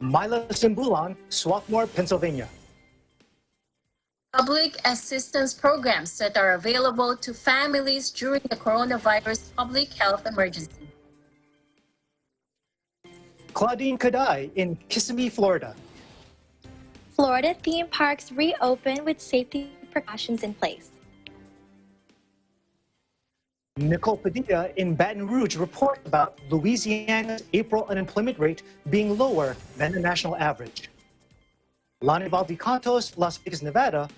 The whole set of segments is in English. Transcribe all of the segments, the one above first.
Mila Simbulan, Swarthmore, Pennsylvania. Public assistance programs that are available to families during the coronavirus public health emergency. Claudine Kadai in Kissimmee, Florida. Florida theme parks reopen with safety precautions in place. Nicole Padilla in Baton Rouge reports about Louisiana's April unemployment rate being lower than the national average. Lani Valdicantos, Las Vegas, Nevada,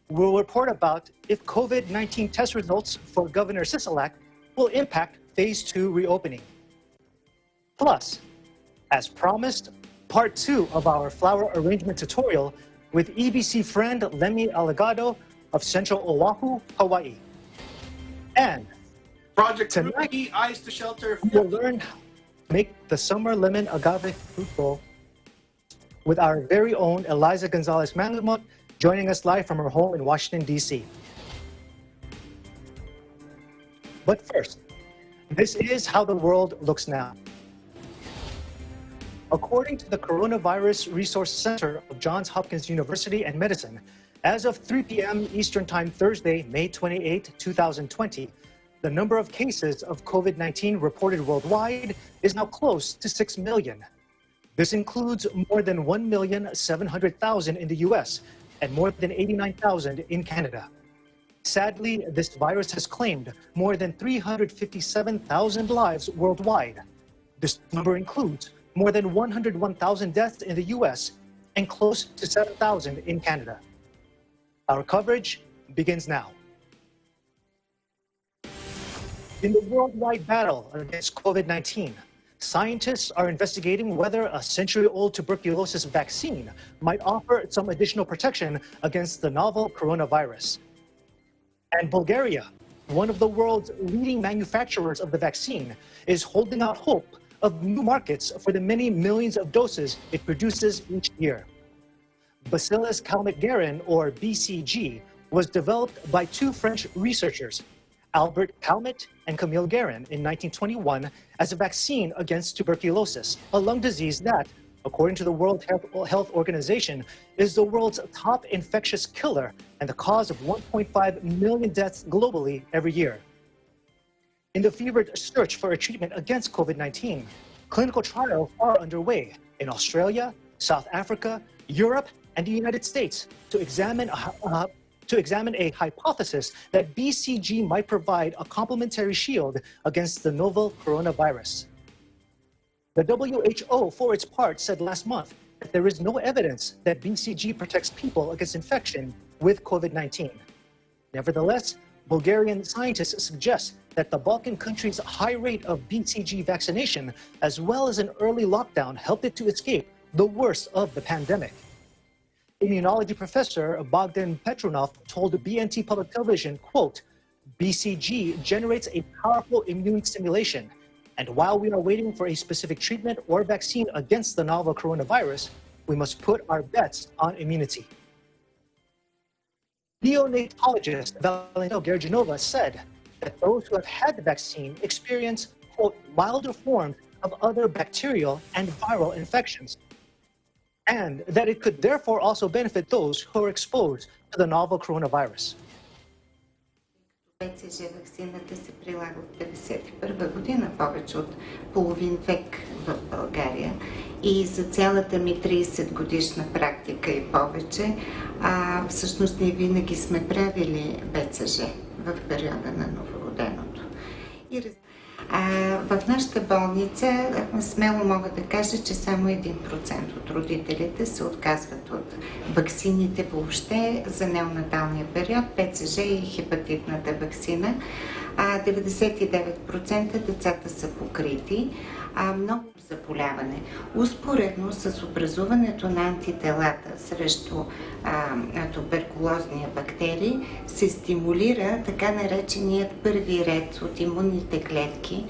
will report about if COVID-19 test results for Governor Sisolak will impact Phase 2 reopening. Plus, as promised, Part 2 of our flower arrangement tutorial with EBC friend Lemmy Allegado of Central Oahu, Hawaii. And Project tonight, Ice to Shelter. we'll learn how to make the summer lemon agave fruit bowl with our very own Eliza Gonzalez Mangamot, joining us live from her home in Washington, D.C. But first, this is how the world looks now. According to the Coronavirus Resource Center of Johns Hopkins University and Medicine, as of 3 p.m. Eastern Time Thursday, May 28, 2020, the number of cases of COVID-19 reported worldwide is now close to 6 million. This includes more than 1,700,000 in the U.S. and more than 89,000 in Canada. Sadly, this virus has claimed more than 357,000 lives worldwide. This number includes more than 101,000 deaths in the U.S. and close to 7,000 in Canada. Our coverage begins now. In the worldwide battle against COVID-19, scientists are investigating whether a century-old tuberculosis vaccine might offer some additional protection against the novel coronavirus. And Bulgaria, one of the world's leading manufacturers of the vaccine, is holding out hope of new markets for the many millions of doses it produces each year. Bacillus calmette-guerin, or BCG, was developed by two French researchers, Albert Calmette and Camille Guerin, in 1921 as a vaccine against tuberculosis, a lung disease that, according to the World Health Organization, is the world's top infectious killer and the cause of 1.5 million deaths globally every year. In the fevered search for a treatment against COVID-19, clinical trials are underway in Australia, South Africa, Europe, and the United States to examine a hypothesis that BCG might provide a complementary shield against the novel coronavirus. The WHO, for its part, said last month that there is no evidence that BCG protects people against infection with COVID-19. Nevertheless, Bulgarian scientists suggest that the Balkan country's high rate of BCG vaccination, as well as an early lockdown, helped it to escape the worst of the pandemic. Immunology professor Bogdan Petronov told BNT Public Television, quote, "BCG generates a powerful immune stimulation, and while we are waiting for a specific treatment or vaccine against the novel coronavirus, we must put our bets on immunity." Neonatologist Valentina Gerginova said that those who have had the vaccine experience, quote, "milder forms of other bacterial and viral infections," and that it could therefore also benefit those who are exposed to the novel coronavirus. БЦЖ ваксината се прилага от 1951 година, повече от половин век в България, и за цялата ми 30 годишна практика и повече, всъщност ние винаги сме правили БЦЖ в периода на новороденото. В нашата болница смело мога да кажа, че само 1% от родителите се отказват от ваксините въобще за неонаталния период, БЦЖ и хепатитната ваксина. 99% децата са покрити. Много заболяване. Успоредно с образуването на антителата срещу туберкулозния бактерии се стимулира така нареченият първи ред от имунните клетки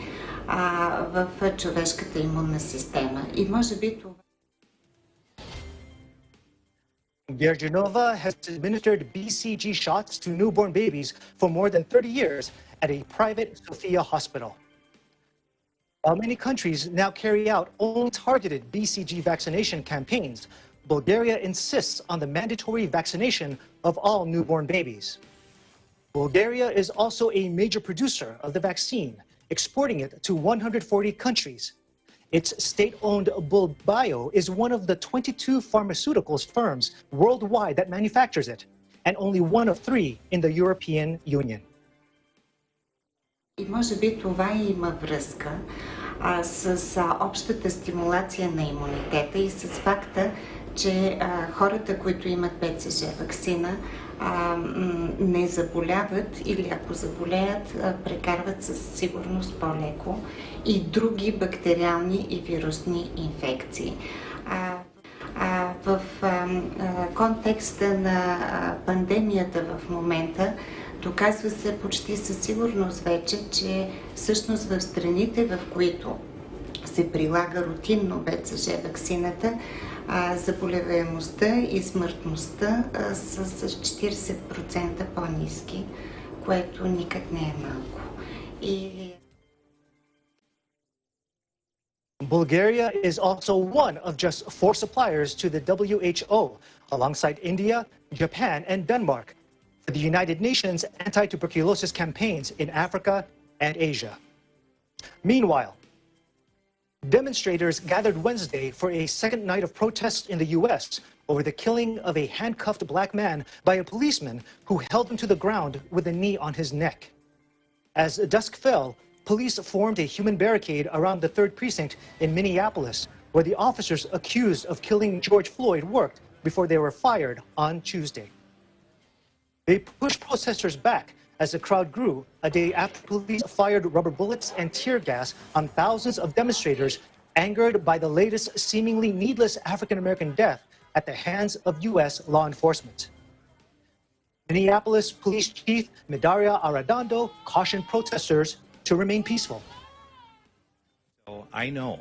в човешката имунна система. И може би това... Gerginova has administered BCG shots to newborn babies for more than 30 years at a private Sophia hospital. While many countries now carry out only targeted BCG vaccination campaigns, Bulgaria insists on the mandatory vaccination of all newborn babies. Bulgaria is also a major producer of the vaccine, exporting it to 140 countries. Its state-owned Bulbio is one of the 22 pharmaceuticals firms worldwide that manufactures it, and only one of 3 in the European Union. И може би това има връзка с общата стимулация на имунитета и с факта, че хората, които имат БЦЖ ваксина, не заболяват или ако заболеят, прекарват със сигурност по-леко и други бактериални и вирусни инфекции. В контекста на пандемията в момента доказва се почти със сигурност вече, че всъщност в страните, в които се прилага рутинно БЦЖ ваксината, заболеваемостта и смъртността са с 40% по-ниски, което никак не е малко. Bulgaria is also one of just 4 suppliers to the WHO, alongside India, Japan, and Denmark, for the United Nations anti-tuberculosis campaigns in Africa and Asia. Meanwhile, demonstrators gathered Wednesday for a second night of protests in the U.S. over the killing of a handcuffed black man by a policeman who held him to the ground with a knee on his neck. As dusk fell, police formed a human barricade around the 3rd Precinct in Minneapolis, where the officers accused of killing George Floyd worked before they were fired on Tuesday. They pushed protesters back as the crowd grew a day after police fired rubber bullets and tear gas on thousands of demonstrators angered by the latest seemingly needless African-American death at the hands of U.S. law enforcement. Minneapolis Police Chief Medaria Arradondo cautioned protesters to remain peaceful. So I know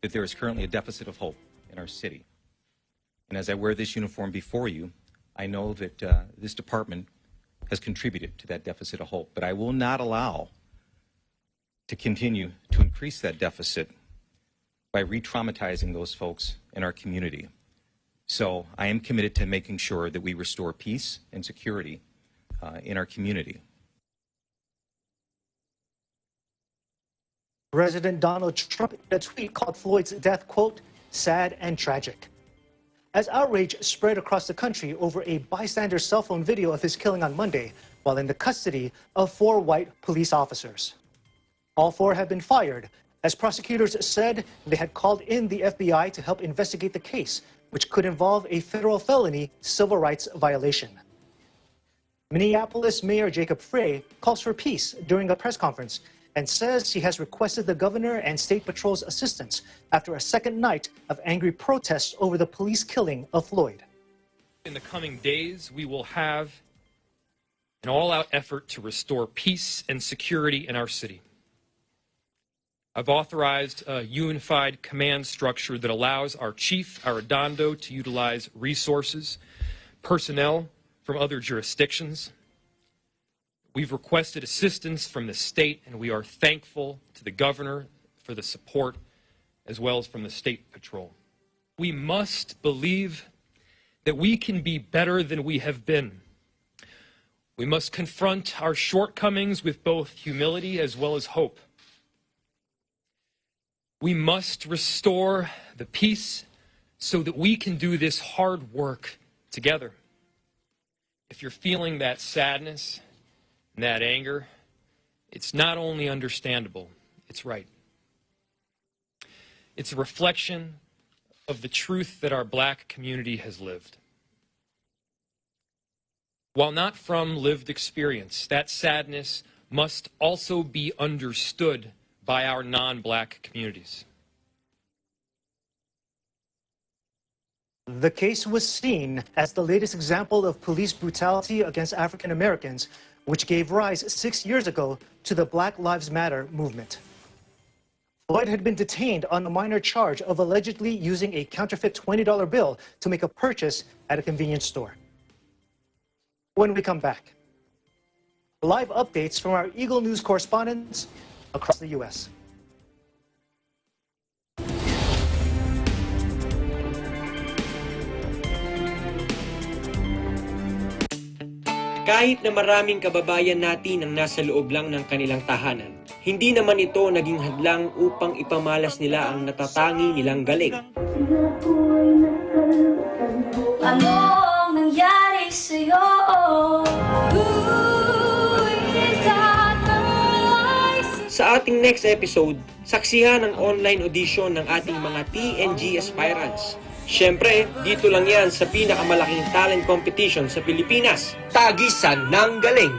that there is currently a deficit of hope in our city. And as I wear this uniform before you, I know that this department has contributed to that deficit of hope. But I will not allow to continue to increase that deficit by re-traumatizing those folks in our community. So I am committed to making sure that we restore peace and security in our community. President Donald Trump, in a tweet, called Floyd's death, quote, sad and tragic. As outrage spread across the country over a bystander's cell phone video of his killing on Monday while in the custody of 4 white police officers. All 4 have been fired, as prosecutors said they had called in the FBI to help investigate the case, which could involve a federal felony civil rights violation. Minneapolis Mayor Jacob Frey calls for peace during a press conference and says he has requested the governor and state patrol's assistance after a second night of angry protests over the police killing of Floyd. In the coming days, we will have an all-out effort to restore peace and security in our city. I've authorized a unified command structure that allows our Chief Arradondo to utilize resources, personnel from other jurisdictions. We've requested assistance from the state, and we are thankful to the governor for the support, as well as from the state patrol. We must believe that we can be better than we have been. We must confront our shortcomings with both humility as well as hope. We must restore the peace so that we can do this hard work together. If you're feeling that sadness and that anger, it's not only understandable, it's right. It's a reflection of the truth that our black community has lived. While not from lived experience, that sadness must also be understood by our non-black communities. The case was seen as the latest example of police brutality against African Americans, which gave rise 6 years ago to the Black Lives Matter movement. Floyd had been detained on a minor charge of allegedly using a counterfeit $20 bill to make a purchase at a convenience store. When we come back, live updates from our Eagle News correspondents across the U.S. Kahit na maraming kababayan natin ang nasa loob lang ng kanilang tahanan, hindi naman ito naging hadlang upang ipamalas nila ang natatangi nilang galing. Ano ang nangyari sa'yo? Sa ating next episode, saksihan ang online audition ng ating mga TNG aspirants. Siyempre, dito lang yan sa pinakamalaking talent competition sa Pilipinas, Tagisan ng Galing.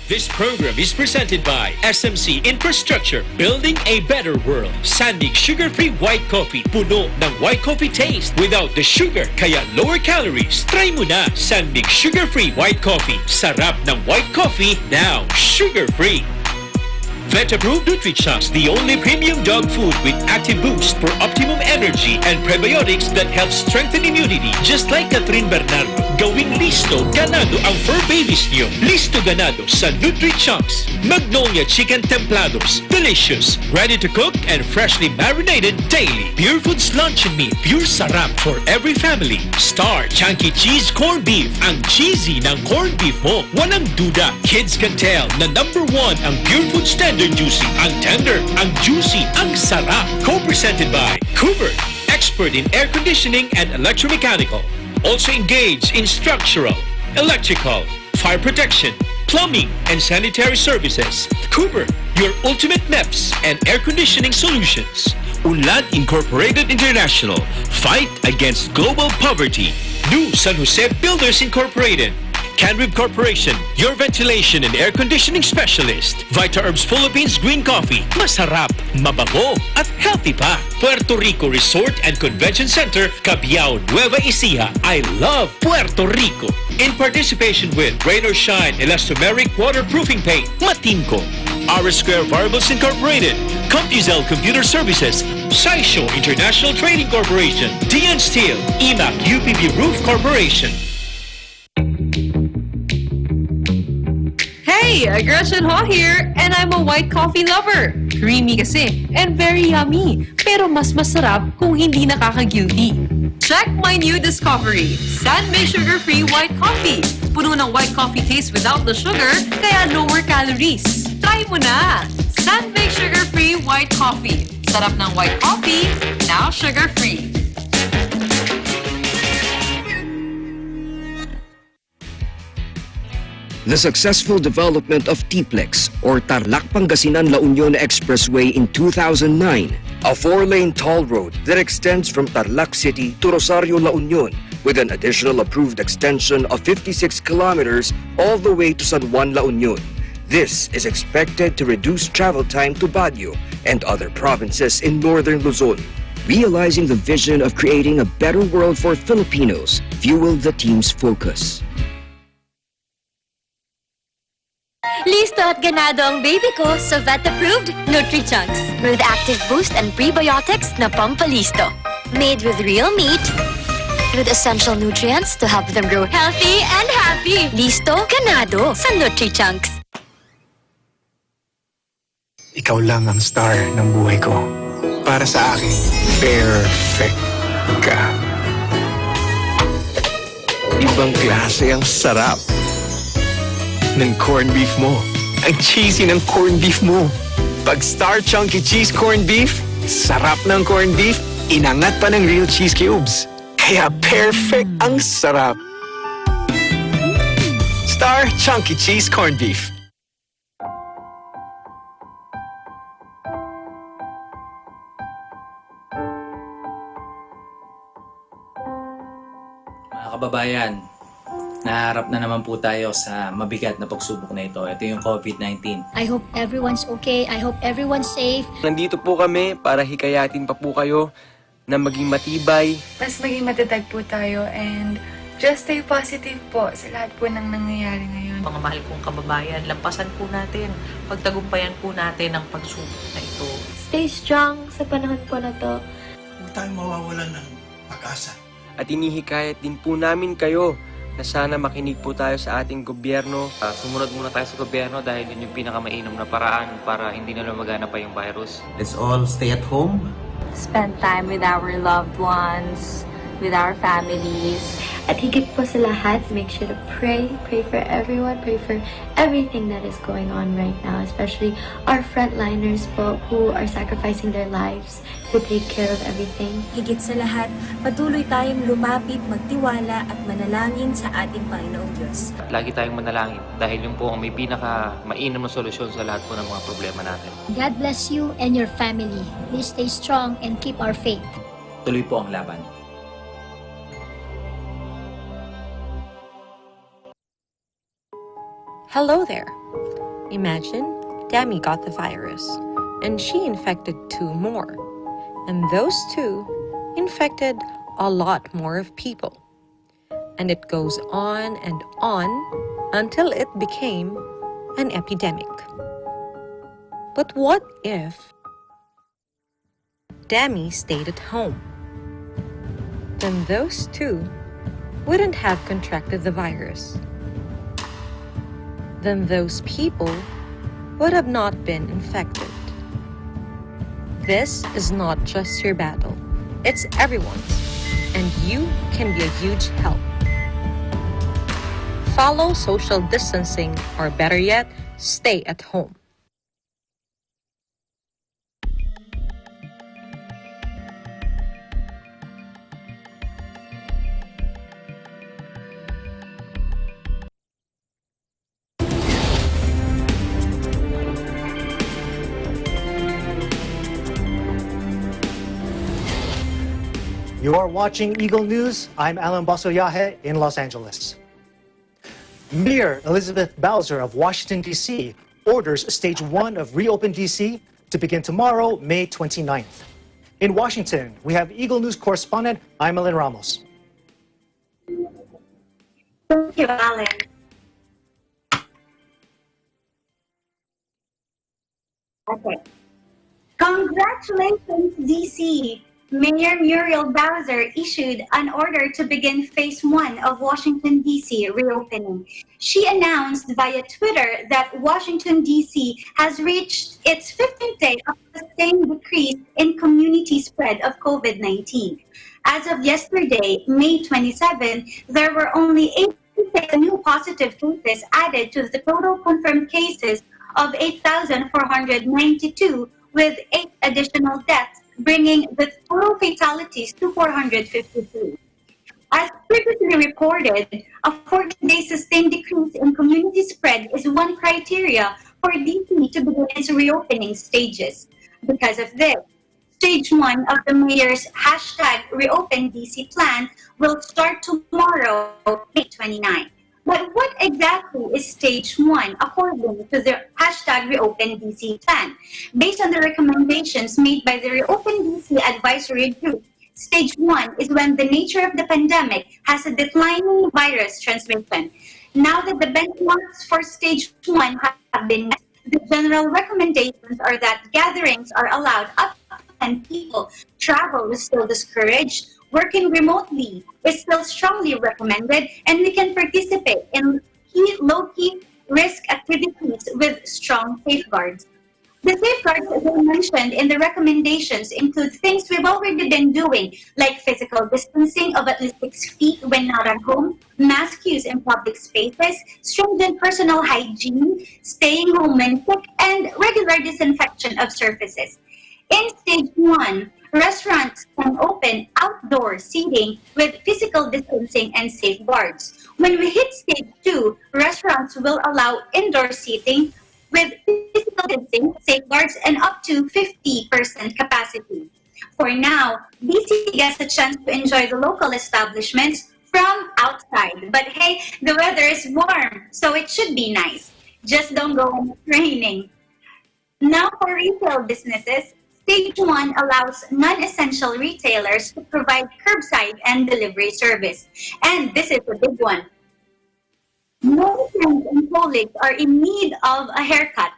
This program is presented by SMC Infrastructure, building a better world. Sandig sugar-free white coffee, puno ng white coffee taste without the sugar, kaya lower calories. Try mo na Sandig sugar-free white coffee. Sarap ng white coffee, now sugar-free. Vet-approved Nutrichunks, the only premium dog food with active boost for optimum energy and prebiotics that help strengthen immunity. Just like Catherine Bernardo, gawing listo ganado ang fur babies niyo. Listo ganado sa Nutrichunks. Magnolia Chicken Templados, delicious, ready to cook and freshly marinated daily. Pure Foods Luncheon Meat, pure sarap for every family. Star Chunky Cheese Corned Beef, ang cheesy ng corned beef mo. Walang duda, kids can tell na #1 ang Pure Foods Tender Juicy. Ang tender, ang juicy, ang sarap. Co-presented by Cooper, expert in air conditioning and electromechanical. Also engaged in structural, electrical, fire protection, plumbing, and sanitary services. Cooper, your ultimate MEPS and air conditioning solutions. Unlad Incorporated International, fight against global poverty. New San Jose Builders Incorporated. Canrib Corporation, your ventilation and air conditioning specialist. Vita Herbs Philippines Green Coffee, masarap, mabango, at healthy pa. Puerto Rico Resort and Convention Center, Cabiao, Nueva Ecija. I love Puerto Rico. In participation with Rain or Shine Elastomeric Waterproofing Paint, Matinco. R Square Variables Incorporated, CompuZell Computer Services, Saisho International Trading Corporation, DN Steel, EMAC UPB Roof Corporation. Hey, Gretchen Ho here, and I'm a white coffee lover. Creamy kasi, and very yummy. Pero mas masarap kung hindi nakaka-guilty. Check my new discovery, San-Made Sugar-Free White Coffee. Puno ng white coffee taste without the sugar, kaya lower calories. Try mo na! San-Made Sugar-Free White Coffee. Sarap ng white coffee, now sugar-free. The successful development of TPLEX, or Tarlac Pangasinan La Union Expressway in 2009, a 4-lane toll road that extends from Tarlac City to Rosario La Union, with an additional approved extension of 56 kilometers all the way to San Juan La Union. This is expected to reduce travel time to Baguio and other provinces in northern Luzon. Realizing the vision of creating a better world for Filipinos fueled the team's focus. Listo at ganado ang baby ko sa vet-approved Nutrichunks with active boost and prebiotics na pampalisto. Made with real meat, with essential nutrients to help them grow healthy and happy. Listo, ganado sa Nutrichunks. Ikaw lang ang star ng buhay ko. Para sa akin, perfect ka. Ibang klase ang sarap ng corned beef mo. Ang cheesy ng corned beef mo. Pag Star Chunky Cheese Corned Beef, sarap ng corned beef, inangat pa ng real cheese cubes. Kaya perfect ang sarap. Star Chunky Cheese Corned Beef. Mga kababayan, naharap na naman po tayo sa mabigat na pagsubok na ito. Ito yung COVID-19. I hope everyone's okay. I hope everyone's safe. Nandito po kami para hikayatin pa po kayo na maging matibay. Mas maging matatag po tayo and just stay positive po sa lahat po ng nangyayari ngayon. Mga mahal kong kababayan, lampasan po natin, pagtagumpayan po natin ang pagsubok na ito. Stay strong sa panahon po na to. Huwag tayong mawawalan ng pag-asa. At inihikayat din po namin kayo na sana makinig po tayo sa ating gobyerno. Sumunod muna tayo sa gobyerno dahil yun yung pinakamainam na paraan para hindi na lumagana pa yung virus. Let's all stay at home, spend time with our loved ones, with our families. At higit po sa lahat, make sure to pray for everyone, pray for everything that is going on right now, especially our frontliners po who are sacrificing their lives to take care of everything. Higit sa lahat, patuloy tayong lumapit, magtiwala at manalangin sa ating Panginoong Diyos. Lagi tayong manalangin dahil yung po ang may pinaka-mainam na solusyon sa lahat po ng mga problema natin. God bless you and your family. Please stay strong and keep our faith. Tuloy po ang laban. Hello there. Imagine Demi got the virus, and she infected 2 more. And those 2 infected a lot more of people. And it goes on until it became an epidemic. But what if Demi stayed at home? Then those 2 wouldn't have contracted the virus. Then those people would have not been infected. This is not just your battle, it's everyone's, and you can be a huge help. Follow social distancing, or better yet, stay at home. You are watching Eagle News. I'm Alan Basoyahe in Los Angeles. Mayor Elizabeth Bowser of Washington, D.C. orders Stage 1 of Reopen D.C. to begin tomorrow, May 29th. In Washington, we have Eagle News correspondent Imelin Ramos. Thank you, Alan. Okay. Congratulations, D.C. Mayor Muriel Bowser issued an order to begin Phase 1 of Washington, D.C. reopening. She announced via Twitter that Washington, D.C. has reached its 15th day of sustained decrease in community spread of COVID-19. As of yesterday, May 27, there were only 86 new positive cases added to the total confirmed cases of 8,492, with 8 additional deaths, bringing the total fatalities to 453. As previously reported, a 14-day sustained decrease in community spread is one criteria for DC to begin its reopening stages. Because of this, Stage 1 of the mayor's #ReopenDC plan will start tomorrow, May 29. But what exactly is Stage 1 according to the #ReopenDC plan? Based on the recommendations made by the ReopenDC Advisory Group, Stage 1 is when the nature of the pandemic has a declining virus transmission. Now that the benchmarks for Stage 1 have been met, the general recommendations are that gatherings are allowed up to 10 people, travel is still discouraged, working remotely is still strongly recommended, and we can participate in low-key risk activities with strong safeguards. The safeguards that were mentioned in the recommendations include things we've already been doing, like physical distancing of at least 6 feet when not at home, mask use in public spaces, stringent personal hygiene, staying home when sick, and regular disinfection of surfaces. In Stage 1, restaurants can open outdoor seating with physical distancing and safeguards. When we hit Stage 2, restaurants will allow indoor seating with physical distancing, safeguards, and up to 50% capacity. For now, DC gets a chance to enjoy the local establishments from outside. But hey, the weather is warm, so it should be nice. Just don't go when it's raining. Now for retail businesses, Stage 1 allows non-essential retailers to provide curbside and delivery service. And this is a big one. Many friends and colleagues are in need of a haircut.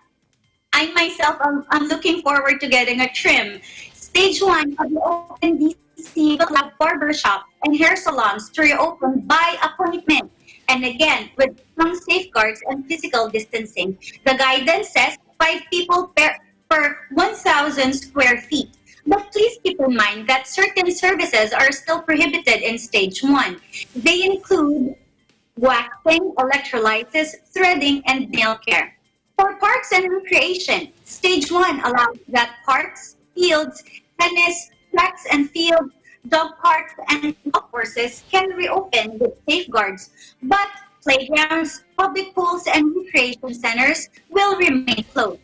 I myself am looking forward to getting a trim. Stage 1 of the Open DC will allow barbershops and hair salons to reopen by appointment. And again, with strong safeguards and physical distancing. The guidance says 5 people per 1,000 square feet. But please keep in mind that certain services are still prohibited in stage 1. They include waxing, electrolysis, threading, and nail care. For parks and recreation, stage 1 allows that parks, fields, tennis, tracks and fields, dog parks, and golf courses can reopen with safeguards, but playgrounds, public pools, and recreation centers will remain closed.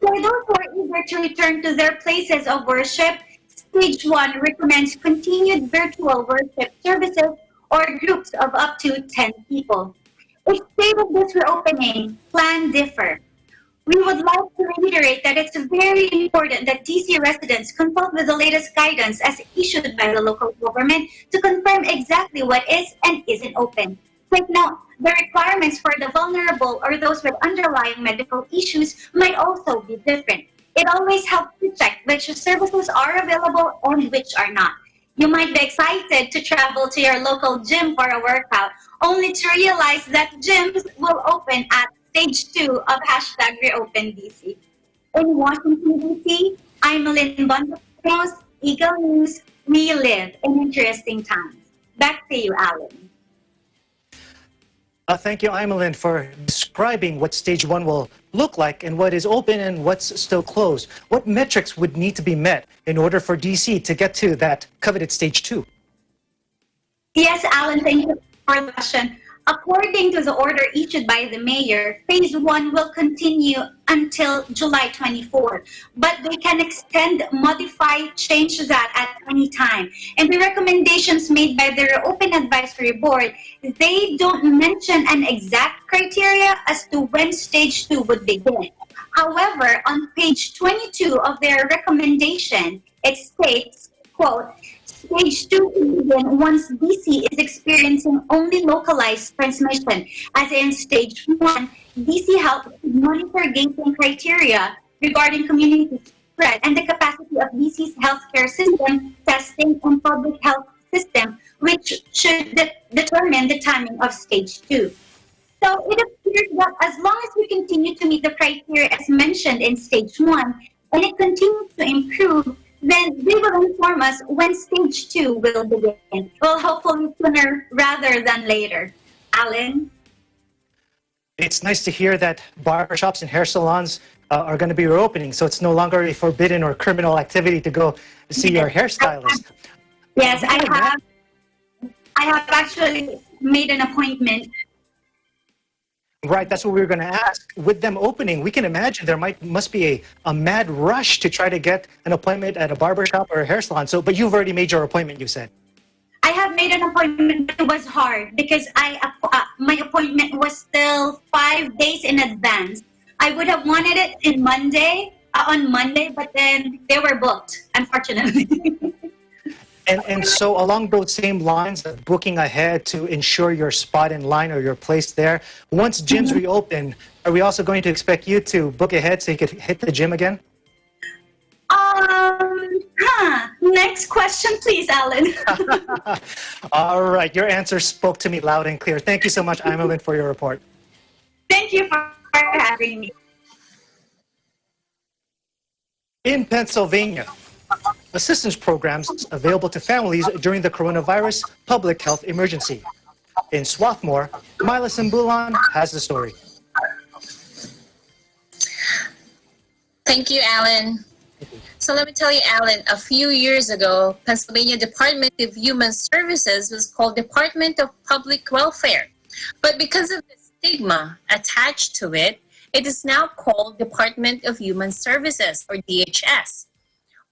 For those who are eager to return to their places of worship, stage 1 recommends continued virtual worship services or groups of up to 10 people. If state of this reopening plan differ, we would like to reiterate that it's very important that DC residents consult with the latest guidance as issued by the local government to confirm exactly what is and isn't open. Take note, the requirements for the vulnerable or those with underlying medical issues might also be different. It always helps to check which services are available and which are not. You might be excited to travel to your local gym for a workout, only to realize that gyms will open at stage 2 of #ReopenDC. In Washington, D.C., I'm Lynn Bondos, Eagle News. We live in interesting times. Back to you, Alan. Thank you, Imelin, for describing what stage 1 will look like and what is open and what's still closed. What metrics would need to be met in order for DC to get to that coveted stage 2? Yes, Alan, thank you for the question. According to the order issued by the mayor, phase 1 will continue until July 24, but they can extend, modify, change that at any time. And the recommendations made by the Reopen Advisory Board, they don't mention an exact criteria as to when stage 2 would begin. However, on page 22 of their recommendation, it states, quote, stage 2 will begin once DC is experiencing only localized transmission, as in stage 1, DC helps monitor gating criteria regarding community spread and the capacity of DC's healthcare system, testing, and public health system, which should determine the timing of stage 2. So it appears that as long as we continue to meet the criteria as mentioned in stage 1, and it continues to improve, then they will inform us when stage 2 will begin. Well, hopefully sooner rather than later. Alan? It's nice to hear that barbershops and hair salons are going to be reopening, so it's no longer a forbidden or criminal activity to go see your hairstylist. Yes, I have actually made an appointment. Right, that's what we were going to ask. With them opening, we can imagine there must be a mad rush to try to get an appointment at a barbershop or a hair salon. So, but you've already made your appointment, you said. I have made an appointment, but it was hard because my appointment was still 5 days in advance. I would have wanted it on Monday, but then they were booked, unfortunately. And so along those same lines of booking ahead to ensure your spot in line or your place there, once gyms reopen, are we also going to expect you to book ahead so you could hit the gym again? Next question, please, Alan. All right, your answer spoke to me loud and clear. Thank you so much, Imelin, for your report. Thank you for having me. In Pennsylvania, assistance programs available to families during the coronavirus public health emergency. In Swarthmore, Mila Simbulan has the story. Thank you, Alan. So let me tell you, Alan, a few years ago, Pennsylvania Department of Human Services was called Department of Public Welfare. But because of the stigma attached to it, it is now called Department of Human Services, or DHS.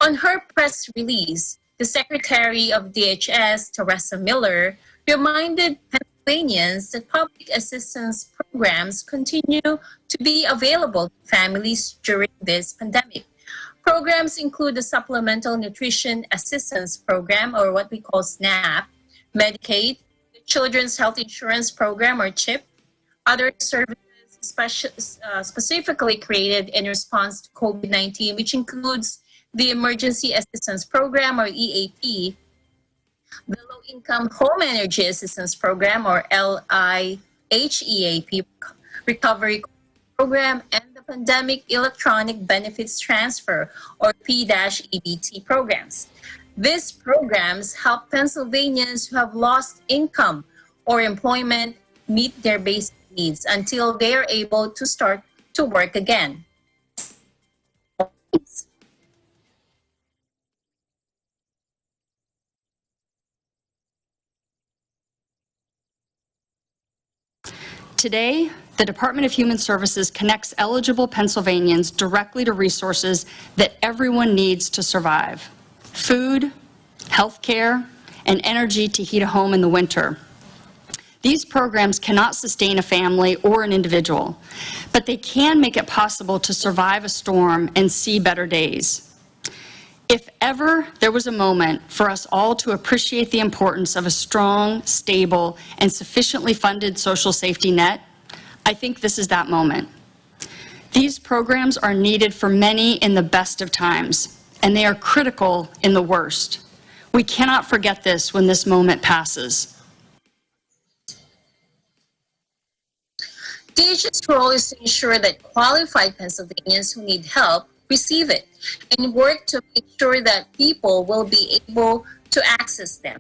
On her press release, the Secretary of DHS, Teresa Miller, reminded Pennsylvanians that public assistance programs continue to be available to families during this pandemic. Programs include the Supplemental Nutrition Assistance Program, or what we call SNAP, Medicaid, the Children's Health Insurance Program, or CHIP, other services specifically created in response to COVID-19, which includes the Emergency Assistance Program, or EAP, the Low Income Home Energy Assistance Program, or LIHEAP, Recovery Program, and the Pandemic Electronic Benefits Transfer, or P-EBT programs. These programs help Pennsylvanians who have lost income or employment meet their basic needs until they are able to start to work again. Today, the Department of Human Services connects eligible Pennsylvanians directly to resources that everyone needs to survive: food, health care, and energy to heat a home in the winter. These programs cannot sustain a family or an individual, but they can make it possible to survive a storm and see better days. If ever there was a moment for us all to appreciate the importance of a strong, stable, and sufficiently funded social safety net, I think this is that moment. These programs are needed for many in the best of times, and they are critical in the worst. We cannot forget this when this moment passes. DH's role is to ensure that qualified Pennsylvanians who need help receive it and work to make sure that people will be able to access them.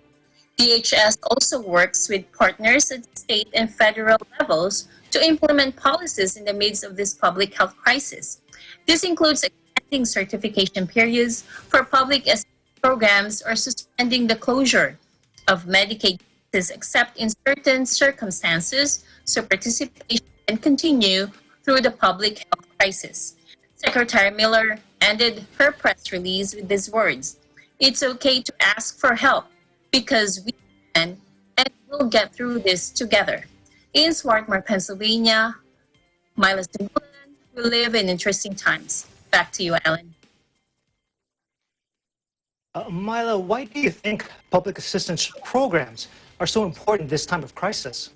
DHS also works with partners at state and federal levels to implement policies in the midst of this public health crisis. This includes extending certification periods for public assistance programs or suspending the closure of Medicaid cases except in certain circumstances so participation can continue through the public health crisis. Secretary Miller ended her press release with these words: "It's okay to ask for help because we can and we'll get through this together." In Swarthmore, Pennsylvania, Mila Stimulan, we live in interesting times. Back to you, Alan. Mila, why do you think public assistance programs are so important this time of crisis?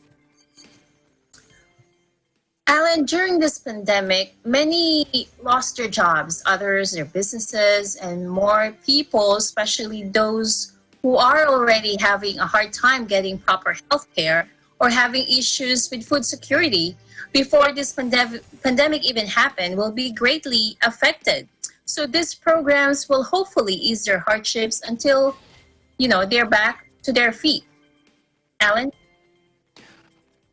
Alan, during this pandemic, many lost their jobs, others their businesses, and more people, especially those who are already having a hard time getting proper health care or having issues with food security before this pandemic even happened, will be greatly affected. So these programs will hopefully ease their hardships until, they're back to their feet. Alan?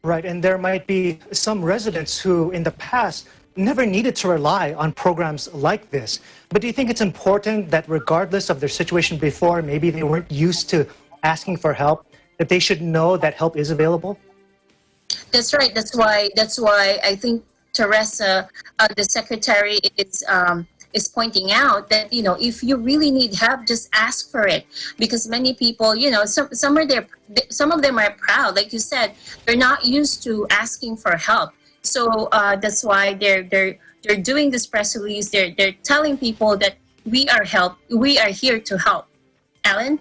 Right, and there might be some residents who in the past never needed to rely on programs like this. But do you think it's important that regardless of their situation before, maybe they weren't used to asking for help, that they should know that help is available? That's right. That's why I think Teresa, the secretary, is pointing out that, if you really need help, just ask for it. Because many people, some of them are proud. Like you said, they're not used to asking for help. So that's why they're doing this press release. They're telling people that we are here to help. Alan?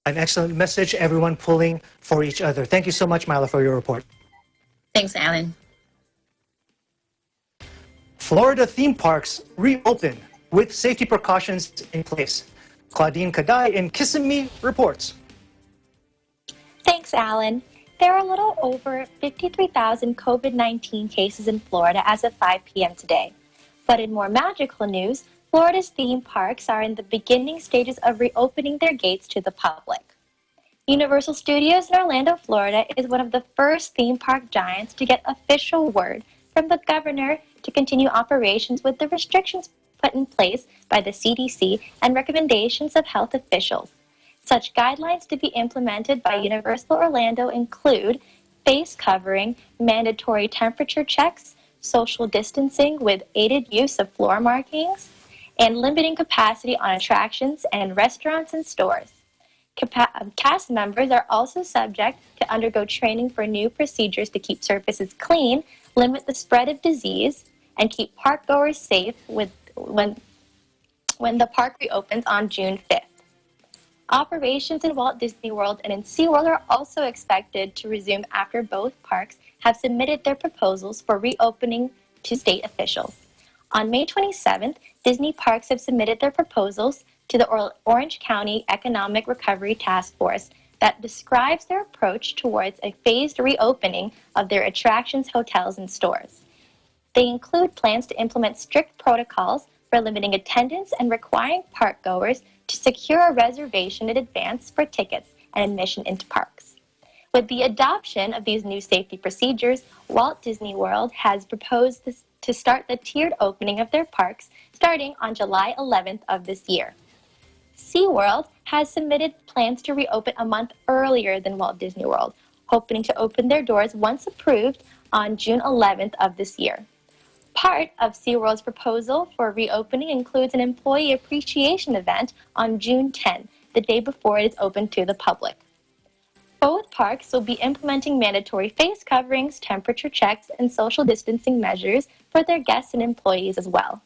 An excellent message, everyone pulling for each other. Thank you so much, Mila, for your report. Thanks, Alan. Florida theme parks reopen with safety precautions in place. Claudine Kadai in Kissimmee reports. Thanks, Alan. There are a little over 53,000 COVID-19 cases in Florida as of 5 p.m. today. But in more magical news, Florida's theme parks are in the beginning stages of reopening their gates to the public. Universal Studios in Orlando, Florida is one of the first theme park giants to get official word from the governor to continue operations with the restrictions put in place by the CDC and recommendations of health officials. Such guidelines to be implemented by Universal Orlando include face covering, mandatory temperature checks, social distancing with aided use of floor markings, and limiting capacity on attractions and restaurants and stores. Cast members are also subject to undergo training for new procedures to keep surfaces clean, limit the spread of disease, and keep parkgoers safe when the park reopens on June 5th. Operations in Walt Disney World and in SeaWorld are also expected to resume after both parks have submitted their proposals for reopening to state officials. On May 27th, Disney parks have submitted their proposals to the Orange County Economic Recovery Task Force that describes their approach towards a phased reopening of their attractions, hotels, and stores. They include plans to implement strict protocols for limiting attendance and requiring park goers to secure a reservation in advance for tickets and admission into parks. With the adoption of these new safety procedures, Walt Disney World has proposed to start the tiered opening of their parks starting on July 11th of this year. SeaWorld has submitted plans to reopen a month earlier than Walt Disney World, hoping to open their doors once approved on June 11th of this year. Part of SeaWorld's proposal for reopening includes an employee appreciation event on June 10, the day before it is open to the public. Both parks will be implementing mandatory face coverings, temperature checks, and social distancing measures for their guests and employees as well.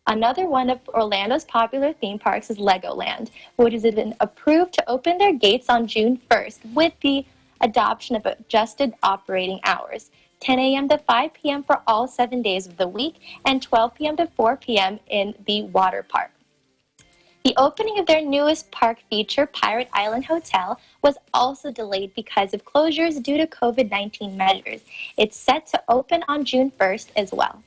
Another one of Orlando's popular theme parks is Legoland, which has been approved to open their gates on June 1st with the adoption of adjusted operating hours, 10 a.m. to 5 p.m. for all 7 days of the week, and 12 p.m. to 4 p.m. in the water park. The opening of their newest park feature, Pirate Island Hotel, was also delayed because of closures due to COVID-19 measures. It's set to open on June 1st as well.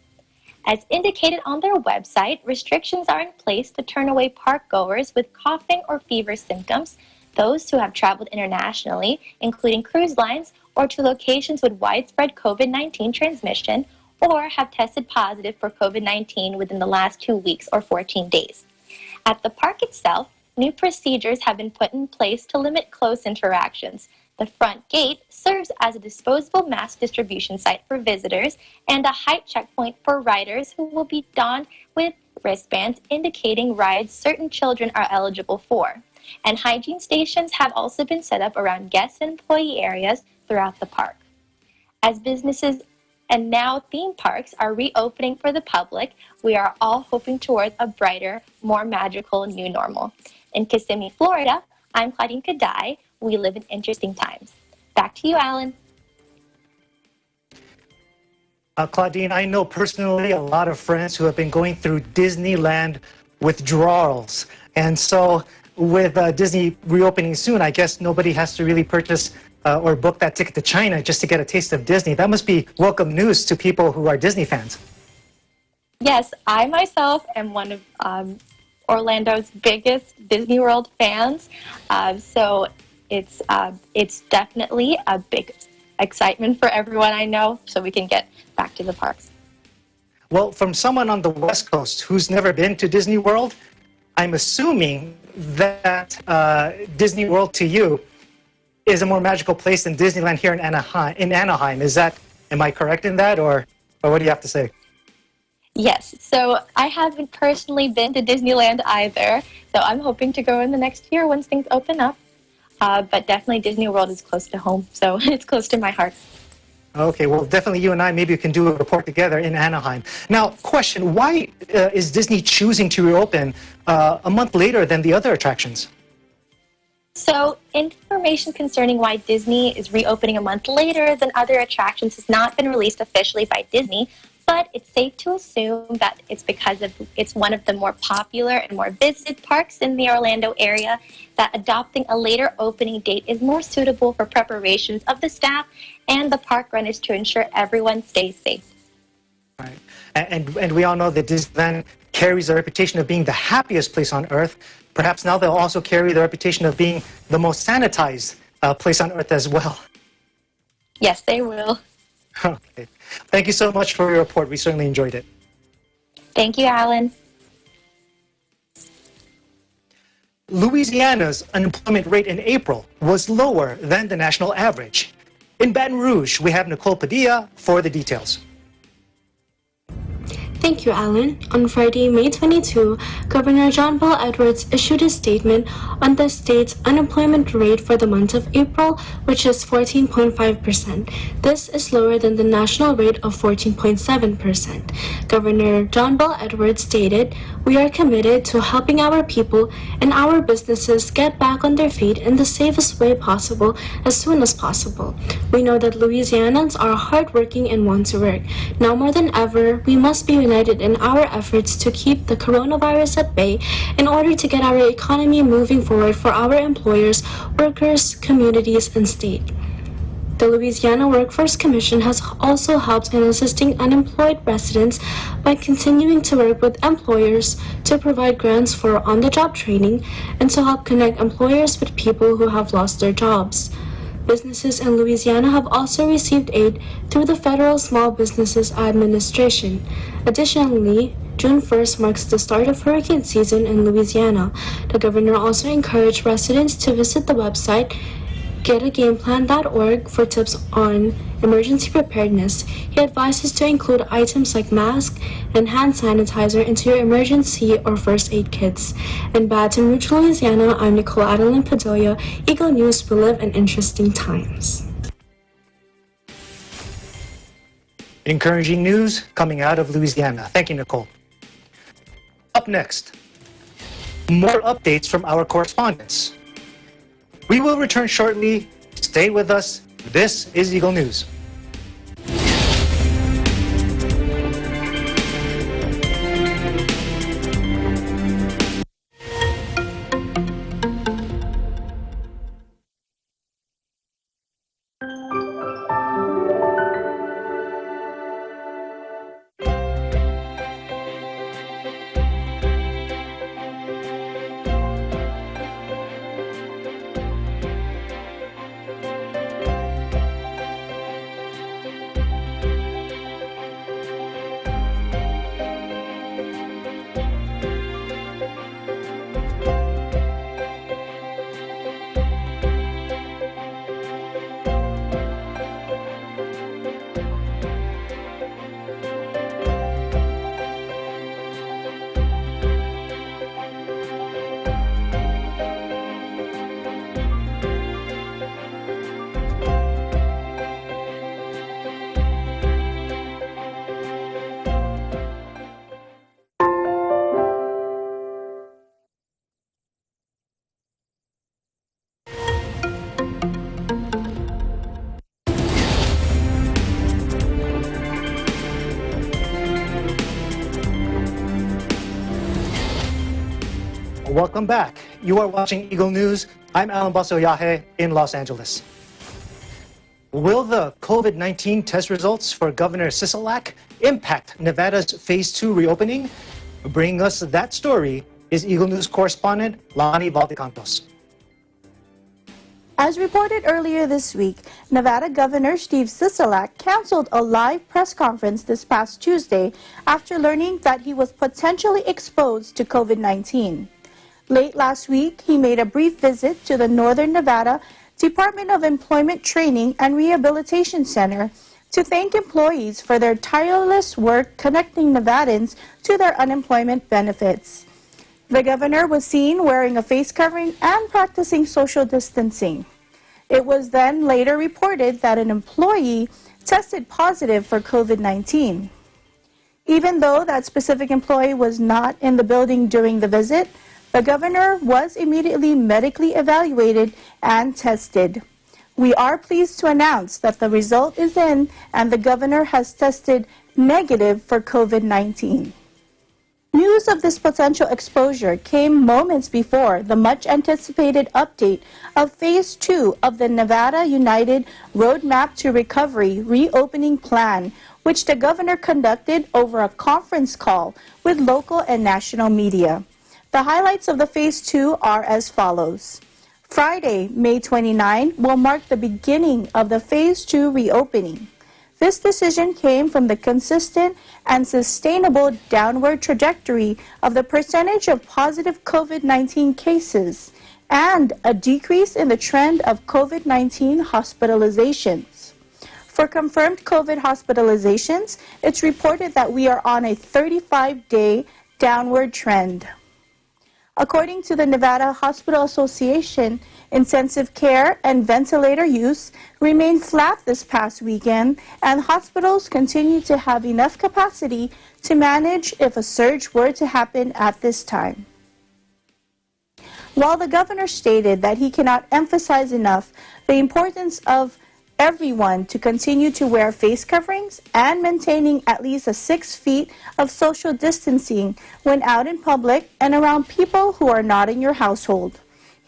As indicated on their website, restrictions are in place to turn away park goers with coughing or fever symptoms, those who have traveled internationally, including cruise lines, or to locations with widespread COVID-19 transmission, or have tested positive for COVID-19 within the last 2 weeks or 14 days. At the park itself, new procedures have been put in place to limit close interactions. The front gate serves as a disposable mask distribution site for visitors and a height checkpoint for riders who will be donned with wristbands indicating rides certain children are eligible for. And hygiene stations have also been set up around guest and employee areas throughout the park. As businesses and now theme parks are reopening for the public, we are all hoping towards a brighter, more magical new normal. In Kissimmee, Florida, I'm Claudine Kadai. We live in interesting times. Back to you, Alan. Claudine, I know personally a lot of friends who have been going through Disneyland withdrawals. And so with Disney reopening soon, I guess nobody has to really purchase or book that ticket to China just to get a taste of Disney. That must be welcome news to people who are Disney fans. Yes, I myself am one of Orlando's biggest Disney World fans. So it's definitely a big excitement for everyone I know, so we can get back to the parks. Well, from someone on the West Coast who's never been to Disney World, I'm assuming that Disney World to you is a more magical place than Disneyland here in Anaheim. Am I correct in that, or what do you have to say? Yes, so I haven't personally been to Disneyland either, so I'm hoping to go in the next year once things open up. But definitely Disney World is close to home, so it's close to my heart. Okay, well, definitely you and I, maybe we can do a report together in Anaheim. Now, question, why is Disney choosing to reopen a month later than the other attractions? So, information concerning why Disney is reopening a month later than other attractions has not been released officially by Disney, but it's safe to assume that it's because it's one of the more popular and more visited parks in the Orlando area, that adopting a later opening date is more suitable for preparations of the staff and the park runners to ensure everyone stays safe. Right. And we all know that Disneyland carries a reputation of being the happiest place on earth. Perhaps now they'll also carry the reputation of being the most sanitized place on earth as well. Yes, they will. Okay. Thank you so much for your report. We certainly enjoyed it. Thank you, Alan. Louisiana's unemployment rate in April was lower than the national average. In Baton Rouge, we have Nicole Padilla for the details. Thank you, Alan. On Friday, May 22, Governor John Bel Edwards issued a statement on the state's unemployment rate for the month of April, which is 14.5%. This is lower than the national rate of 14.7%. Governor John Bel Edwards stated, "We are committed to helping our people and our businesses get back on their feet in the safest way possible as soon as possible. We know that Louisianans are hardworking and want to work. Now more than ever, we must be united in our efforts to keep the coronavirus at bay in order to get our economy moving forward for our employers, workers, communities, and state." The Louisiana Workforce Commission has also helped in assisting unemployed residents by continuing to work with employers to provide grants for on-the-job training and to help connect employers with people who have lost their jobs. Businesses in Louisiana have also received aid through the Federal Small Businesses Administration. Additionally, June 1st marks the start of hurricane season in Louisiana. The governor also encouraged residents to visit the website getagameplan.org for tips on emergency preparedness. He advises to include items like mask and hand sanitizer into your emergency or first aid kits. In Baton Rouge, Louisiana, I'm Nicole Adeline Padilla, Eagle News. We live in interesting times. Encouraging news coming out of Louisiana. Thank you, Nicole. Up next, more updates from our correspondents. We will return shortly. Stay with us. This is Eagle News. Welcome back. You are watching Eagle News. I'm Alan Basoyahe in Los Angeles. Will the COVID-19 test results for Governor Sisolak impact Nevada's Phase 2 reopening? Bringing us that story is Eagle News correspondent Lani Valdecantos. As reported earlier this week, Nevada Governor Steve Sisolak canceled a live press conference this past Tuesday after learning that he was potentially exposed to COVID-19. Late last week, he made a brief visit to the Northern Nevada Department of Employment Training and Rehabilitation Center to thank employees for their tireless work connecting Nevadans to their unemployment benefits. The governor was seen wearing a face covering and practicing social distancing. It was then later reported that an employee tested positive for COVID-19. Even though that specific employee was not in the building during the visit, the governor was immediately medically evaluated and tested. We are pleased to announce that the result is in and the governor has tested negative for COVID-19. News of this potential exposure came moments before the much-anticipated update of Phase 2 of the Nevada United Roadmap to Recovery reopening plan, which the governor conducted over a conference call with local and national media. The highlights of the Phase 2 are as follows. Friday, May 29, will mark the beginning of the Phase 2 reopening. This decision came from the consistent and sustainable downward trajectory of the percentage of positive COVID-19 cases and a decrease in the trend of COVID-19 hospitalizations. For confirmed COVID hospitalizations, it's reported that we are on a 35-day downward trend. According to the Nevada Hospital Association, intensive care and ventilator use remained flat this past weekend, and hospitals continue to have enough capacity to manage if a surge were to happen at this time. While the governor stated that he cannot emphasize enough the importance of everyone to continue to wear face coverings and maintaining at least 6 feet of social distancing when out in public and around people who are not in your household.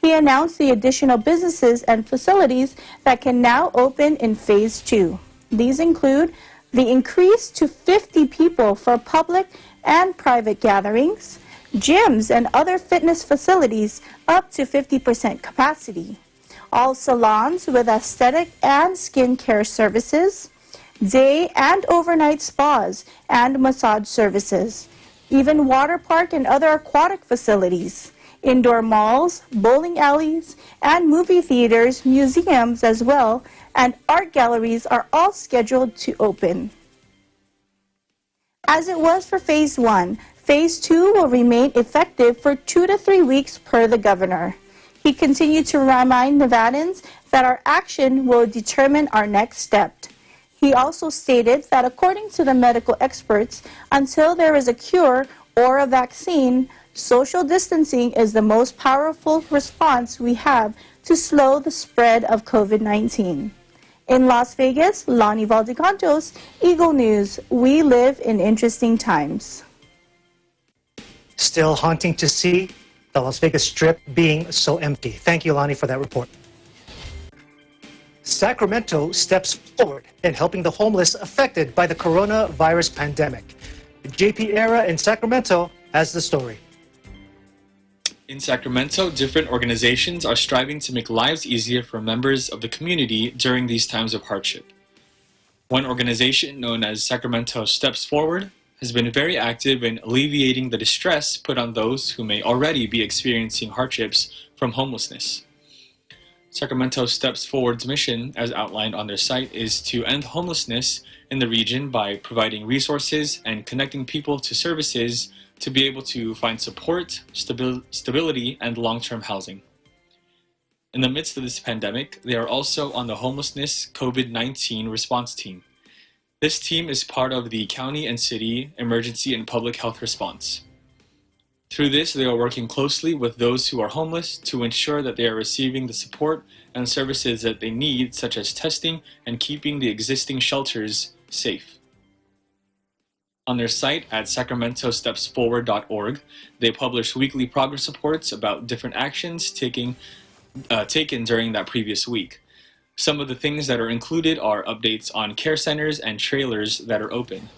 He announced the additional businesses and facilities that can now open in Phase 2. These include the increase to 50 people for public and private gatherings, gyms and other fitness facilities up to 50% capacity, all salons with aesthetic and skincare services, day and overnight spas and massage services, even water park and other aquatic facilities, indoor malls, bowling alleys, and movie theaters, museums as well, and art galleries are all scheduled to open. As it was for Phase 1, Phase 2 will remain effective for 2 to 3 weeks per the governor. He continued to remind Nevadans that our action will determine our next step. He also stated that according to the medical experts, until there is a cure or a vaccine, social distancing is the most powerful response we have to slow the spread of COVID-19. In Las Vegas, Lonnie Valdecantos, Eagle News. We live in interesting times. Still haunting to see the Las Vegas Strip being so empty. Thank you, Lonnie, for that report. Sacramento steps forward in helping the homeless affected by the coronavirus pandemic. JP Era in Sacramento has the story. In Sacramento, different organizations are striving to make lives easier for members of the community during these times of hardship. One organization, known as Sacramento Steps Forward, has been very active in alleviating the distress put on those who may already be experiencing hardships from homelessness. Sacramento Steps Forward's mission, as outlined on their site, is to end homelessness in the region by providing resources and connecting people to services to be able to find support, stability, and long-term housing. In the midst of this pandemic, they are also on the homelessness COVID-19 response team. This team is part of the county and city emergency and public health response. Through this, they are working closely with those who are homeless to ensure that they are receiving the support and services that they need, such as testing and keeping the existing shelters safe. On their site at sacramentostepsforward.org, they publish weekly progress reports about different actions taken during that previous week. Some of the things that are included are updates on care centers and trailers that are open.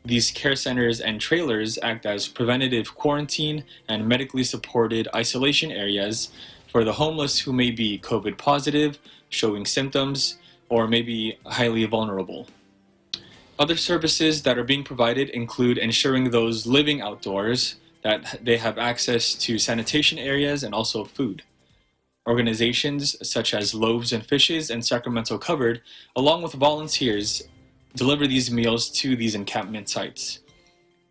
These care centers and trailers act as preventative quarantine and medically supported isolation areas for the homeless who may be COVID positive, showing symptoms, or may be highly vulnerable. Other services that are being provided include ensuring those living outdoors that they have access to sanitation areas and also food. Organizations such as Loaves and Fishes and Sacramento Covered, along with volunteers, deliver these meals to these encampment sites.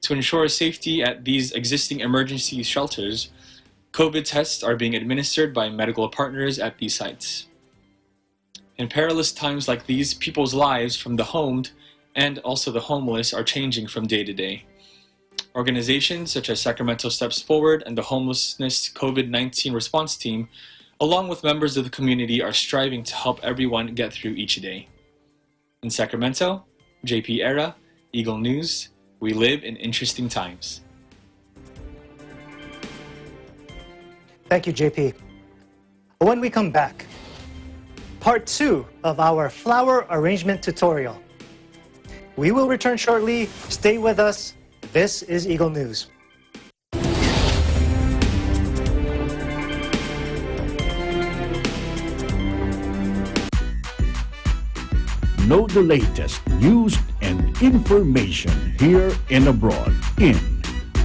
To ensure safety at these existing emergency shelters, COVID tests are being administered by medical partners at these sites. In perilous times like these, people's lives from the homed and also the homeless are changing from day to day. Organizations such as Sacramento Steps Forward and the Homelessness COVID-19 Response Team, along with members of the community, are striving to help everyone get through each day. In Sacramento, JP Era, Eagle News. We live in interesting times. Thank you, JP. When we come back, part 2 of our flower arrangement tutorial. We will return shortly. Stay with us. This is Eagle News. Know the latest news and information here and abroad in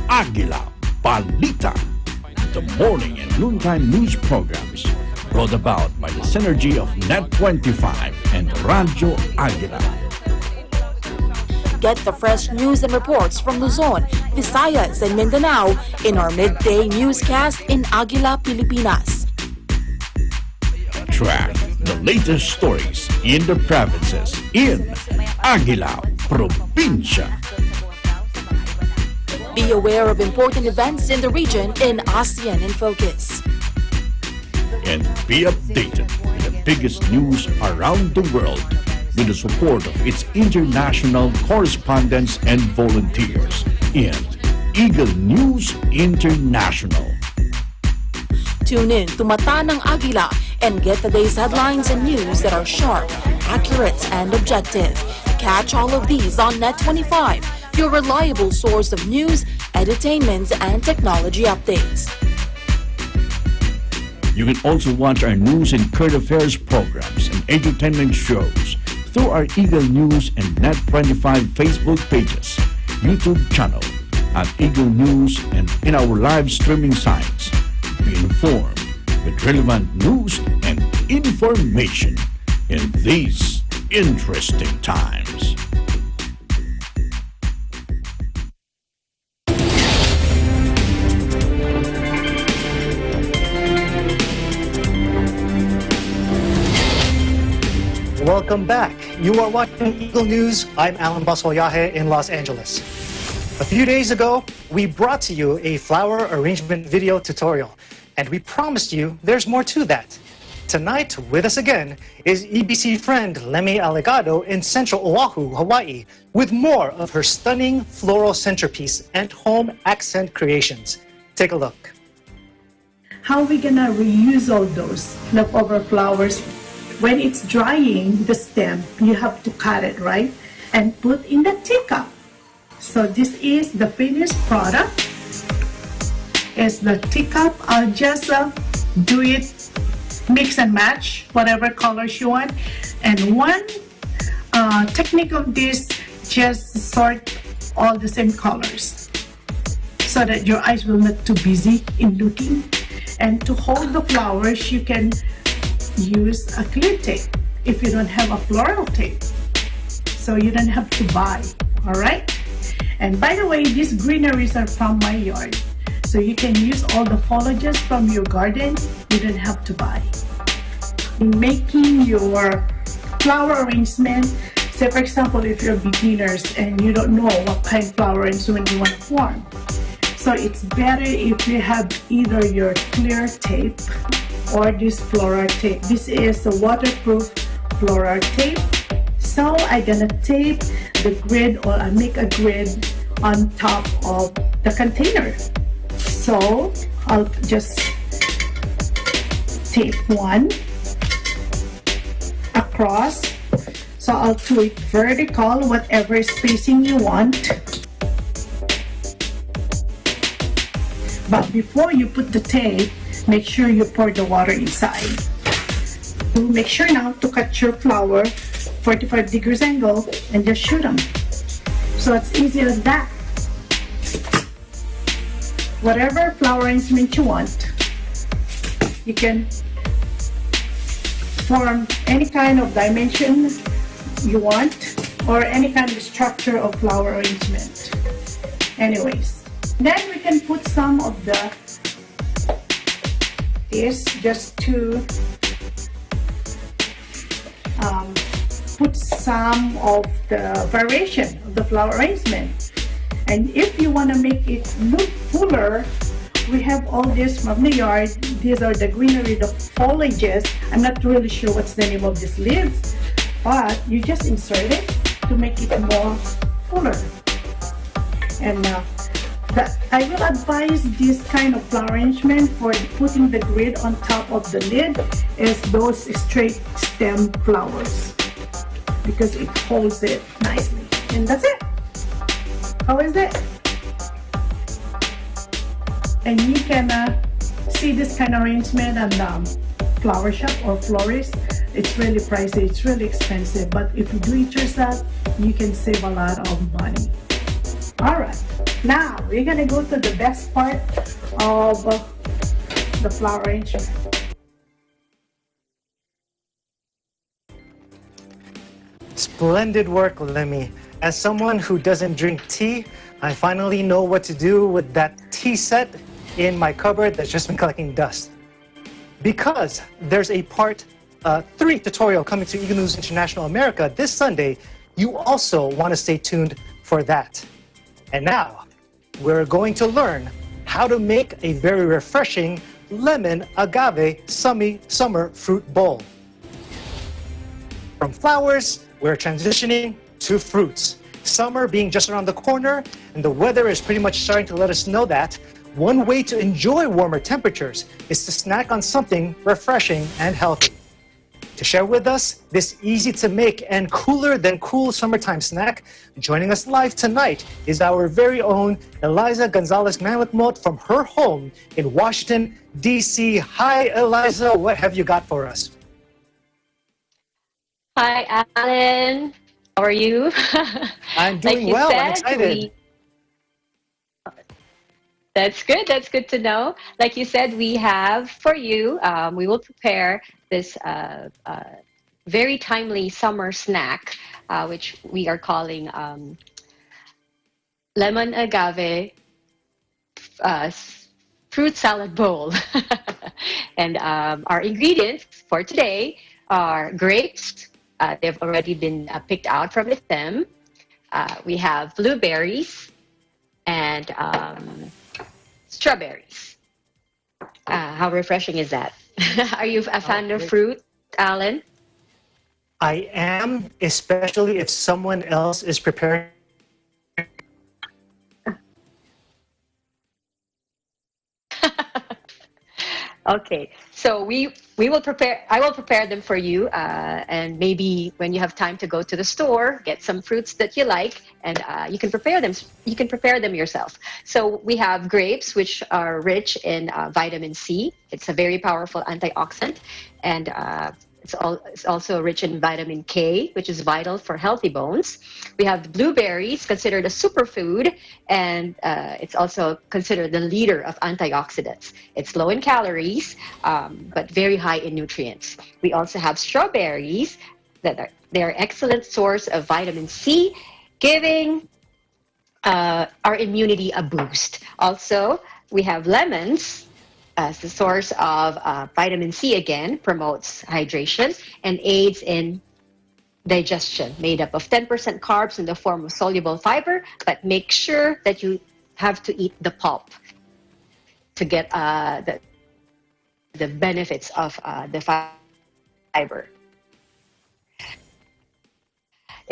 Aguila Balita, the morning and noontime news programs brought about by the synergy of Net25 and Radyo Aguila. Get the fresh news and reports from Luzon, Visayas, and Mindanao in our midday newscast in Aguila, Pilipinas. Track the latest stories in the provinces in Aguila Provincia. Be aware of important events in the region in ASEAN in Focus. And be updated with the biggest news around the world with the support of its international correspondents and volunteers in Eagle News International. Tune in to Mata ng Agila and get the day's headlines and news that are sharp, accurate, and objective. Catch all of these on Net25, your reliable source of news, entertainment, and technology updates. You can also watch our news and current affairs programs and entertainment shows through our Eagle News and Net25 Facebook pages, YouTube channel at Eagle News, and in our live streaming sites. Be informed with relevant news and information in these interesting times. Welcome back. You are watching Eagle News. I'm Alan Basolyahe in Los Angeles. A few days ago, we brought to you a flower arrangement video tutorial, and we promised you there's more to that. Tonight, with us again, is EBC friend Lemmy Allegado in Central Oahu, Hawaii, with more of her stunning floral centerpiece and home accent creations. Take a look. How are we gonna reuse all those leftover flowers? When it's drying, the stem, you have to cut it, right? And put in the teacup. So this is the finished product. It's the teacup. I'll just do it, mix and match, whatever colors you want. And one technique of this, just sort all the same colors so that your eyes will not too busy in looking. And to hold the flowers, you can use a clear tape if you don't have a floral tape, so you don't have to buy. All right, and by the way, these greeneries are from my yard, so you can use all the foliages from your garden. You don't have to buy. In making your flower arrangement, say for example, if you're beginners and you don't know what kind of flower arrangement you want to form, so it's better if you have either your clear tape or this floral tape. This is the waterproof floral tape. So I'm gonna tape the grid, or I make a grid on top of the container. So I'll just tape one across. So I'll do it vertical, whatever spacing you want. But before you put the tape, make sure you pour the water inside. Make sure now to cut your flower 45 degrees angle and just shoot them. So it's easy as that. Whatever flower arrangement you want, you can form any kind of dimension you want or any kind of structure of flower arrangement. Anyways, then we can put some of the is just to put some of the variation of the flower arrangement. And if you want to make it look fuller, we have all this from the yard. These are the greenery, the foliages. I'm not really sure what's the name of these leaves, but you just insert it to make it more fuller. And I will advise this kind of flower arrangement for putting the grid on top of the lid is those straight stem flowers, because it holds it nicely. And that's it. How is it? And you can see this kind of arrangement at flower shop or florist. It's really pricey, it's really expensive, but if you do it yourself, you can save a lot of money. All right. Now, we're gonna go to the best part of the flower arrangement. Splendid work, Lemmy. As someone who doesn't drink tea, I finally know what to do with that tea set in my cupboard that's just been collecting dust. Because there's a part 3 tutorial coming to Eagle News International America this Sunday, you also want to stay tuned for that. And now, we're going to learn how to make a very refreshing lemon agave summer fruit bowl. From flowers, we're transitioning to fruits. Summer being just around the corner, and the weather is pretty much starting to let us know that. One way to enjoy warmer temperatures is to snack on something refreshing and healthy. To share with us this easy-to-make and cooler-than-cool summertime snack, joining us live tonight is our very own Eliza Gonzalez-Manwitmot from her home in Washington, D.C. Hi, Eliza. What have you got for us? Hi, Alan. How are you? I'm doing well. I'm excited. That's good. That's good to know. Like you said, we have for you, we will prepare this very timely summer snack, which we are calling lemon agave fruit salad bowl. And our ingredients for today are grapes. They've already been picked out from the stem. We have blueberries and strawberries. How refreshing is that? Are you a fan of fruit, Alan? I am, especially if someone else is preparing. Okay, so we will prepare. I will prepare them for you, and maybe when you have time to go to the store, get some fruits that you like, and you can prepare them. You can prepare them yourself. So we have grapes, which are rich in vitamin C. It's a very powerful antioxidant, and it's also rich in vitamin K, which is vital for healthy bones. We have blueberries, considered a superfood, and it's also considered the leader of antioxidants. It's low in calories, but very high in nutrients. We also have strawberries they're excellent source of vitamin C, giving our immunity a boost. Also, we have lemons as the source of vitamin C, again, promotes hydration and aids in digestion, made up of 10% carbs in the form of soluble fiber, but make sure that you have to eat the pulp to get the benefits of the fiber.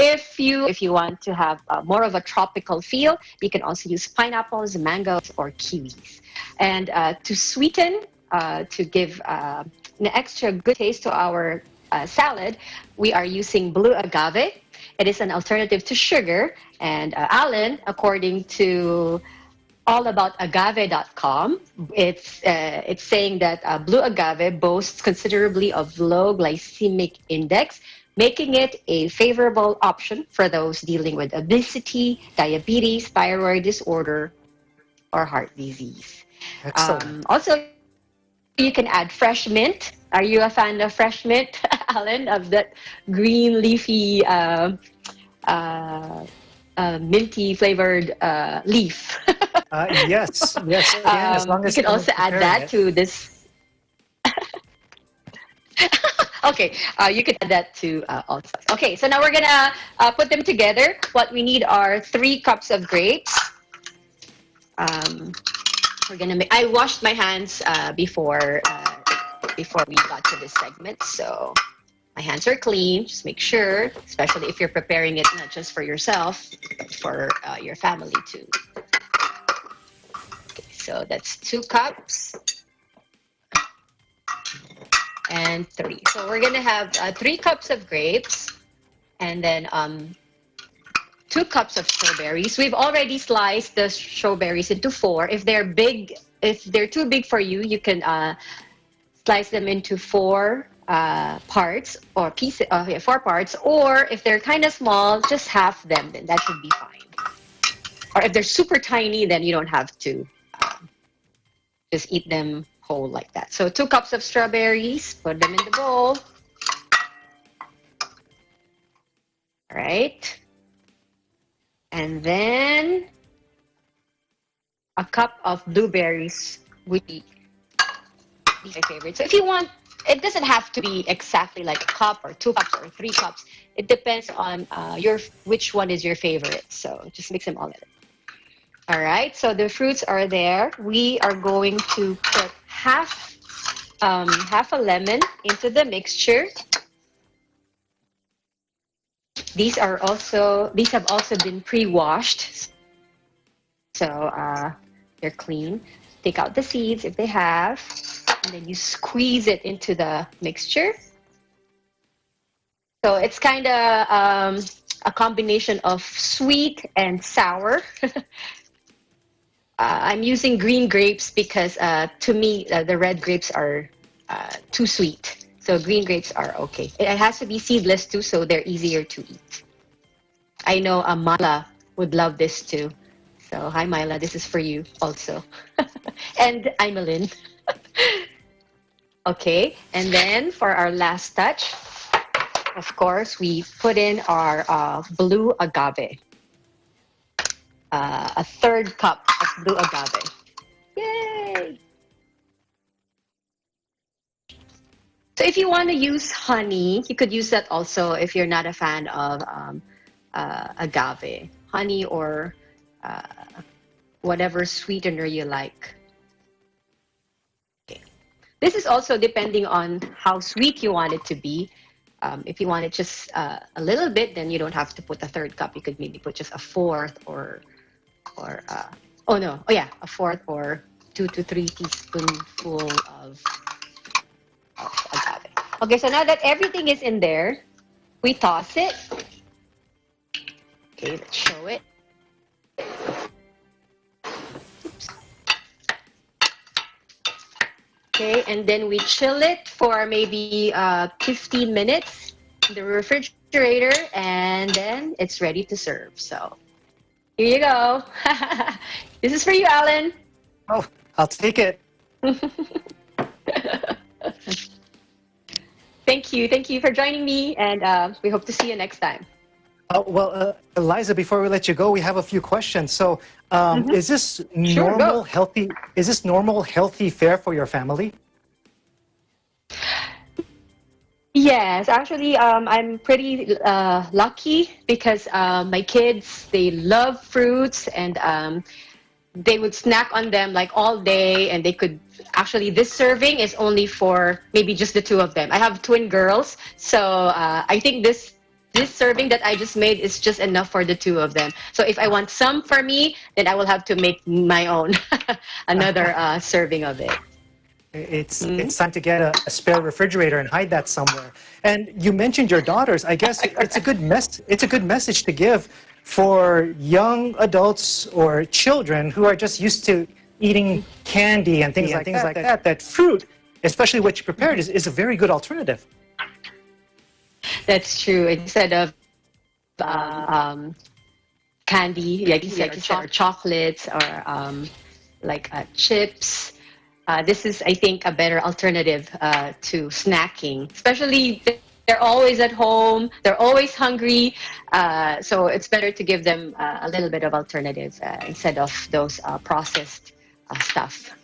If you want to have more of a tropical feel, you can also use pineapples, mangoes, or kiwis. And to sweeten, to give an extra good taste to our salad, we are using blue agave. It is an alternative to sugar. And Alan, according to allaboutagave.com, it's saying that blue agave boasts considerably of low glycemic index, making it a favorable option for those dealing with obesity, diabetes, thyroid disorder, or heart disease. Also, you can add fresh mint. Are you a fan of fresh mint, Alan, of that green leafy, minty flavored leaf? Yes. Again, as long as you can also add that to this. Okay, you can add that to also. Okay, so now we're gonna put them together. What we need are 3 cups of grapes. We're gonna make. I washed my hands before we got to this segment, so my hands are clean. Just make sure, especially if you're preparing it not just for yourself, but for your family too. Okay, so that's 2 cups. And 3. So we're gonna have 3 cups of grapes, and then 2 cups of strawberries. We've already sliced the strawberries into 4. If they're big, if they're too big for you, you can slice them into 4 parts or pieces. 4 parts. Or if they're kind of small, just half them. Then that should be fine. Or if they're super tiny, then you don't have to just eat them whole like that. So 2 cups of strawberries, put them in the bowl. All right. And then a cup of blueberries would be my favorite. So if you want, it doesn't have to be exactly like a cup or 2 cups or 3 cups. It depends on which one is your favorite. So just mix them all in. All right, so the fruits are there. We are going to put half a lemon into the mixture. These have also been pre-washed, so they're clean. take out the seeds if they have, and then you squeeze it into the mixture. So it's kind of a combination of sweet and sour. I'm using green grapes because to me, the red grapes are too sweet. So green grapes are okay. It has to be seedless too, so they're easier to eat. I know Mala would love this too. So hi Myla, this is for you also. And I'm Lynn. Okay, and then for our last touch, of course, we put in our blue agave. A 1/3 cup of blue agave. Yay! So if you want to use honey, you could use that also if you're not a fan of agave. Honey or whatever sweetener you like. Okay. This is also depending on how sweet you want it to be. If you want it just a little bit, then you don't have to put a 1/3 cup. You could maybe put just a 1/4 or a 1/4 or 2 to 3 teaspoonful of agave. Okay, so now that everything is in there, we toss it. Okay, let's show it. Oops. Okay, and then we chill it for maybe 15 minutes in the refrigerator, and then it's ready to serve. So here you go. This is for you, Alan. Oh, I'll take it. Thank you. Thank you for joining me, and we hope to see you next time. Eliza, before we let you go, we have a few questions. So, is this normal, healthy? Is this normal, healthy fare for your family? Yes, actually, I'm pretty lucky because my kids, they love fruits, and they would snack on them like all day, and they could actually, this serving is only for maybe just the 2 of them. I have twin girls, so I think this serving that I just made is just enough for the 2 of them. So if I want some for me, then I will have to make my own another serving of it. It's time to get a spare refrigerator and hide that somewhere. And you mentioned your daughters. I guess it's a good message to give for young adults or children who are just used to eating candy and things like that. That fruit, especially what you prepared, is a very good alternative. That's true. Instead of candy, like you said, or chocolates or chips. This is, I think, a better alternative to snacking. Especially, they're always at home, they're always hungry, so it's better to give them a little bit of alternative instead of those processed stuff.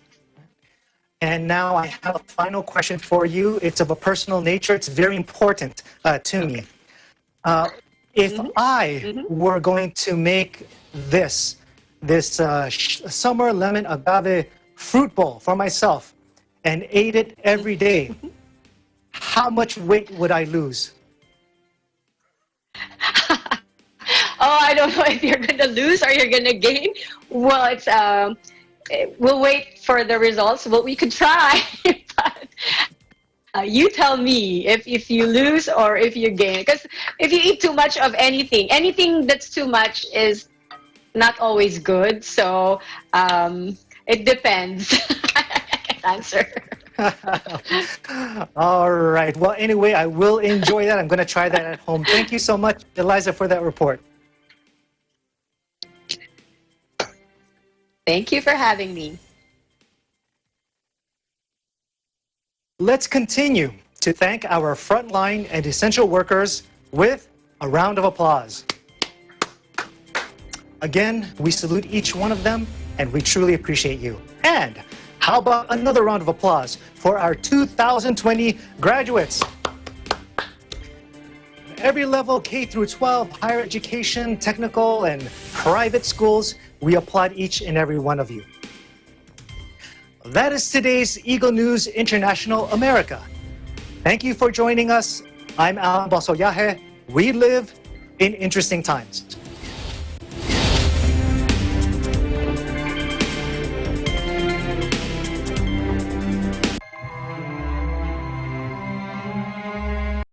And now I have a final question for you. It's of a personal nature. It's very important to me. If I were going to make this summer lemon agave fruit bowl for myself and ate it every day, how much weight would I lose? Oh, I don't know if you're going to lose or you're going to gain. Well, it's we'll wait for the results. Well, we could try, but you tell me if you lose or if you gain. Because if you eat too much of anything that's too much is not always good. So it depends. I can't answer. All right. Well, anyway, I will enjoy that. I'm going to try that at home. Thank you so much, Eliza, for that report. Thank you for having me. Let's continue to thank our frontline and essential workers with a round of applause. Again, we salute each one of them, and we truly appreciate you. And how about another round of applause for our 2020 graduates? Every level, K through 12, higher education, technical, and private schools, we applaud each and every one of you. That is today's Eagle News International America. Thank you for joining us. I'm Alan Basoyahe. We live in interesting times.